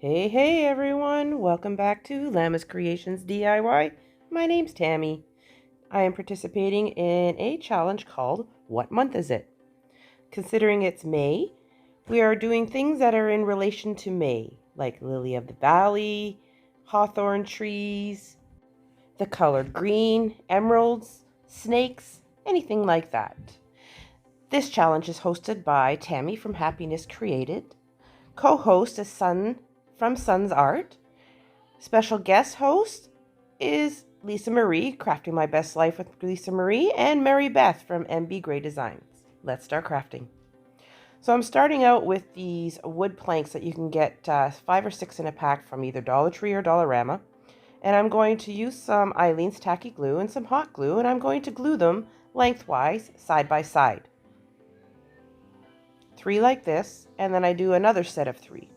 Hey everyone, welcome back to Llamas Creations DIY. My name's Tammy. I am participating in a challenge called What Month Is It? Considering it's May, we are doing things that are in relation to May, like lily of the valley, hawthorn trees, the color green, emeralds, snakes, anything like that. This challenge is hosted by Tammy from Happiness Created. Co-host is Sun from Sun's Art. Special guest host is Lisa Marie, Crafting My Best Life with Lisa Marie, and Mary Beth from MB Gray Designs. Let's start crafting. So I'm starting out with these wood planks that you can get 5 or 6 in a pack from either Dollar Tree or Dollarama. And I'm going to use some Eileen's tacky glue and some hot glue, and I'm going to glue them lengthwise, side by side. 3 like this, and then I do another set of 3.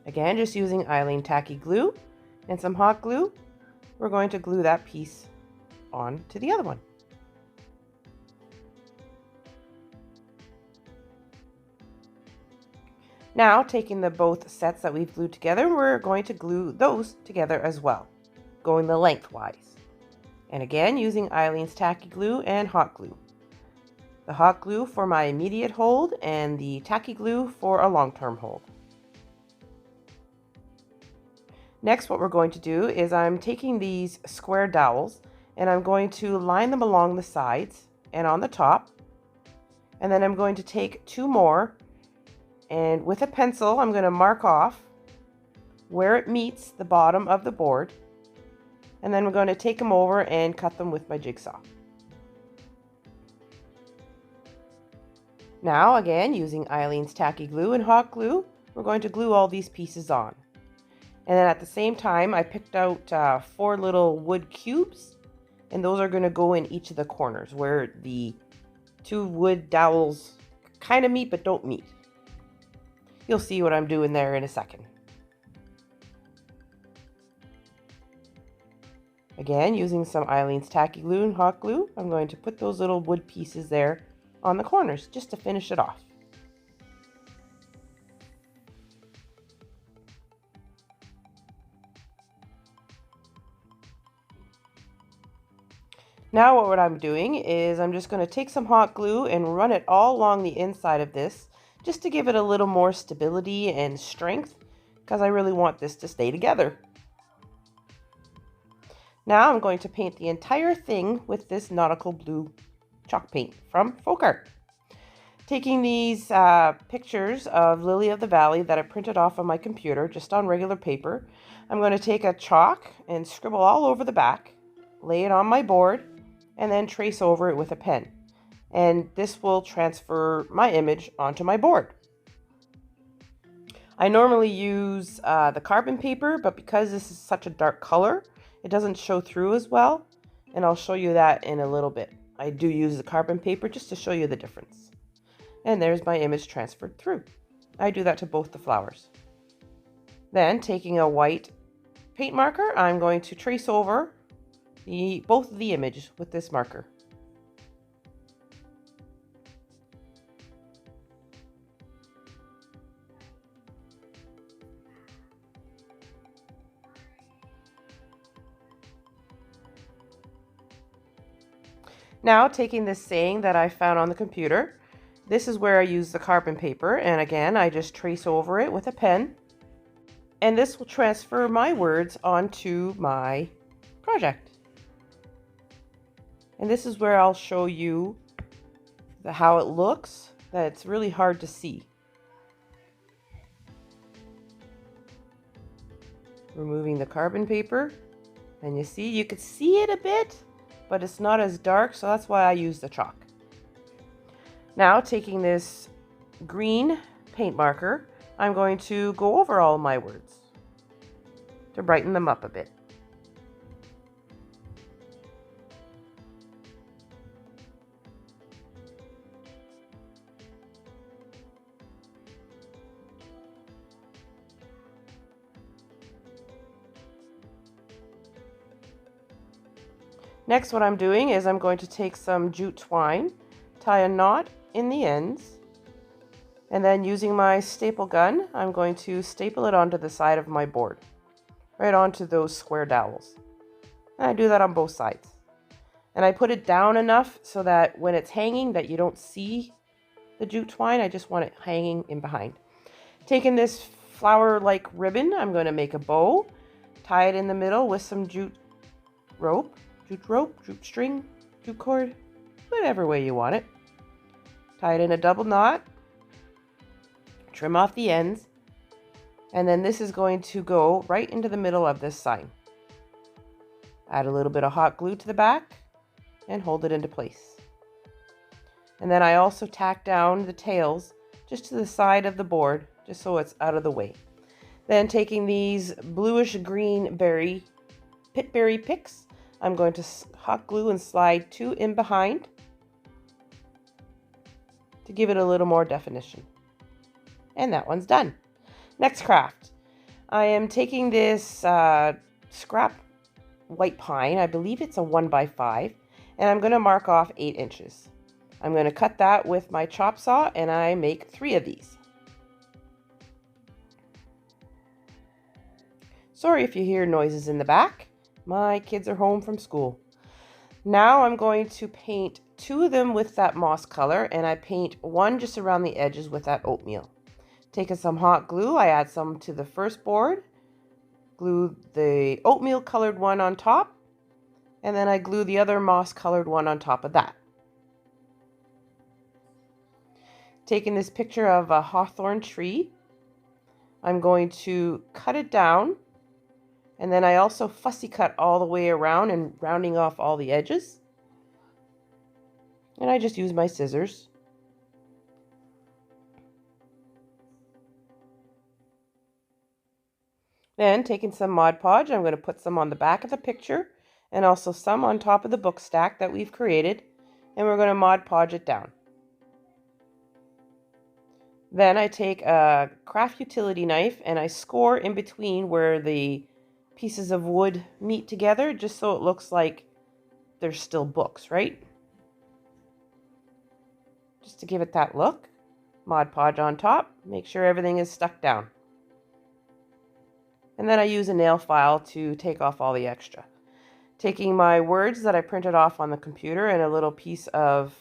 Again, just using Eileen tacky glue and some hot glue, we're going to glue that piece on to the other one. Now, taking the both sets that we've glued together, we're going to glue those together as well, going the lengthwise. And again, using Eileen's tacky glue and hot glue. The hot glue for my immediate hold and the tacky glue for a long-term hold. Next, what we're going to do is I'm taking these square dowels and I'm going to line them along the sides and on the top. And then I'm going to take 2 more, and with a pencil, I'm going to mark off where it meets the bottom of the board. And then we're going to take them over and cut them with my jigsaw. Now, again, using Eileen's tacky glue and hot glue, we're going to glue all these pieces on. And then at the same time, I picked out 4 little wood cubes, and those are going to go in each of the corners where the 2 wood dowels kind of meet but don't meet. You'll see what I'm doing there in a second. Again, using some Eileen's tacky glue and hot glue, I'm going to put those little wood pieces there on the corners just to finish it off. Now what I'm doing is I'm just going to take some hot glue and run it all along the inside of this just to give it a little more stability and strength, because I really want this to stay together. Now I'm going to paint the entire thing with this nautical blue chalk paint from Folk Art. Taking these pictures of Lily of the Valley that I printed off on my computer just on regular paper, I'm going to take a chalk and scribble all over the back, lay it on my board, and then trace over it with a pen. And this will transfer my image onto my board. I normally use the carbon paper, but because this is such a dark color, it doesn't show through as well, and I'll show you that in a little bit. I do use the carbon paper just to show you the difference. And there's my image transferred through. I do that to both the flowers. Then, taking a white paint marker, I'm going to trace over both of the images with this marker. Now, taking this saying that I found on the computer, this is where I use the carbon paper, and again, I just trace over it with a pen, and this will transfer my words onto my project. And this is where I'll show you how it looks, that it's really hard to see. Removing the carbon paper, and you could see it a bit, but it's not as dark, so that's why I use the chalk. Now, taking this green paint marker, I'm going to go over all my words to brighten them up a bit. Next, what I'm doing is I'm going to take some jute twine, tie a knot in the ends, And then using my staple gun, I'm going to staple it onto the side of my board, right onto those square dowels. And I do that on both sides. And I put it down enough so that when it's hanging that you don't see the jute twine. I just want it hanging in behind. Taking this flower-like ribbon, I'm going to make a bow, tie it in the middle with some jute rope, jute string, jute cord, whatever way you want it. Tie it in a double knot, trim off the ends, and then this is going to go right into the middle of this sign. Add a little bit of hot glue to the back and hold it into place. And then I also tack down the tails just to the side of the board, just so it's out of the way. Then taking these bluish green pitberry picks, I'm going to hot glue and slide 2 in behind to give it a little more definition. And that one's done. Next craft. I am taking this scrap white pine, I believe it's a 1x5, and I'm going to mark off 8 inches. I'm going to cut that with my chop saw, and I make 3 of these. Sorry if you hear noises in the back. My kids are home from school. Now I'm going to paint 2 of them with that moss color, and I paint 1 just around the edges with that oatmeal. Taking some hot glue, I add some to the first board, glue the oatmeal colored one on top, and then I glue the other moss colored one on top of that. Taking this picture of a hawthorn tree, I'm going to cut it down, and then I also fussy cut all the way around and rounding off all the edges. And I just use my scissors. Then taking some Mod Podge, I'm going to put some on the back of the picture and also some on top of the book stack that we've created, and we're going to Mod Podge it down. Then I take a craft utility knife and I score in between where the pieces of wood meet together, just so it looks like there's still books, right? Just to give it that look. Mod Podge on top, make sure everything is stuck down. And then I use a nail file to take off all the extra. Taking my words that I printed off on the computer and a little piece of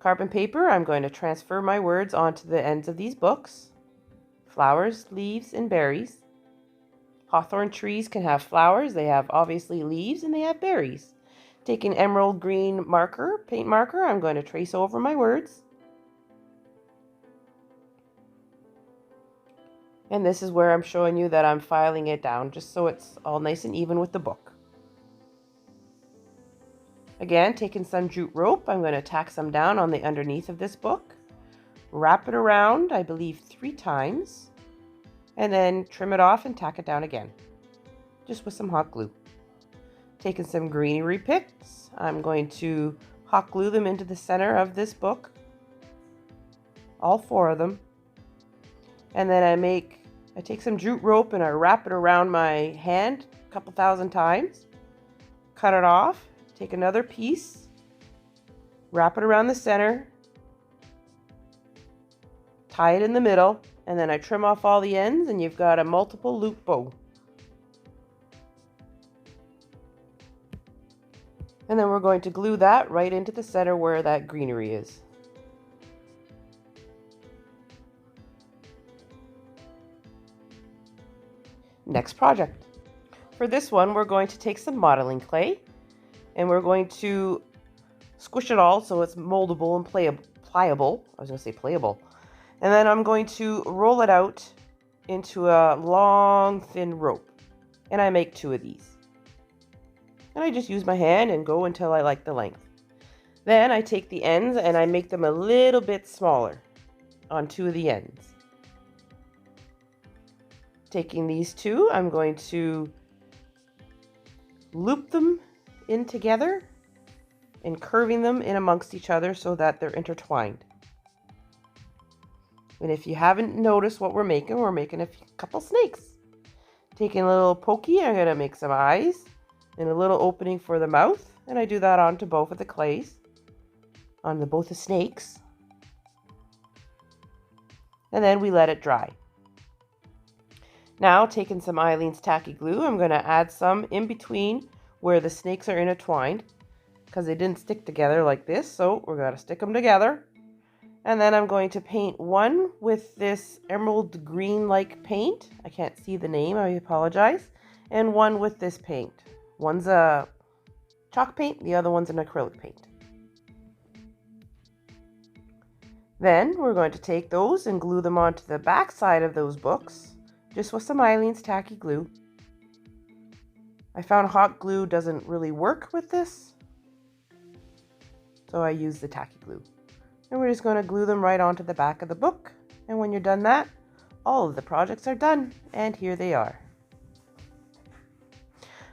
carbon paper, I'm going to transfer my words onto the ends of these books. Flowers, leaves, and berries. Hawthorn trees can have flowers, they have obviously leaves, and they have berries. Taking emerald green marker, paint marker, I'm going to trace over my words. And this is where I'm showing you that I'm filing it down, just so it's all nice and even with the book. Again, taking some jute rope, I'm going to tack some down on the underneath of this book. Wrap it around, I believe 3 times. And then trim it off and tack it down again, just with some hot glue. Taking some greenery picks, I'm going to hot glue them into the center of this book. All 4 of them. And then I take some jute rope and I wrap it around my hand a couple thousand times. Cut it off. Take another piece, wrap it around the center, tie it in the middle, and then I trim off all the ends and you've got a multiple loop bow. And then we're going to glue that right into the center where that greenery is. Next project. For this one, we're going to take some modeling clay and we're going to squish it all so it's moldable and pliable. I was going to say playable. And then I'm going to roll it out into a long, thin rope. And I make 2 of these. And I just use my hand and go until I like the length. Then I take the ends and I make them a little bit smaller on 2 of the ends. Taking these 2, I'm going to loop them in together and curving them in amongst each other so that they're intertwined. And if you haven't noticed what we're making a couple snakes. Taking a little pokey, I'm going to make some eyes and a little opening for the mouth, and I do that onto both of the clays, onto both the snakes. and then we let it dry. Now, taking some Eileen's tacky glue, I'm going to add some in between where the snakes are intertwined, because they didn't stick together like this, so we're going to stick them together. And then I'm going to paint one with this emerald green-like paint. I can't see the name, I apologize. And one with this paint. One's a chalk paint, the other one's an acrylic paint. Then we're going to take those and glue them onto the back side of those books, just with some Eileen's tacky glue. I found hot glue doesn't really work with this, so I use the tacky glue. And we're just going to glue them right onto the back of the book. And when you're done that, all of the projects are done. And here they are.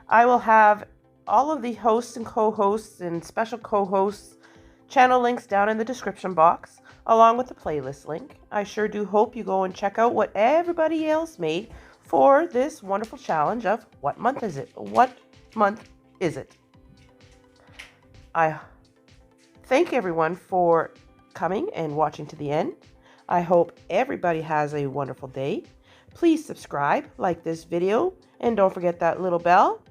I will have all of the hosts and co-hosts and special co-hosts channel links down in the description box, along with the playlist link. I sure do hope you go and check out what everybody else made for this wonderful challenge of what month is it? What month is it? I thank everyone for coming and watching to the end. I hope everybody has a wonderful day. Please subscribe, like this video, and don't forget that little bell.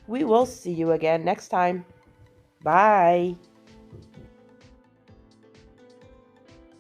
We will see you again next time. Bye.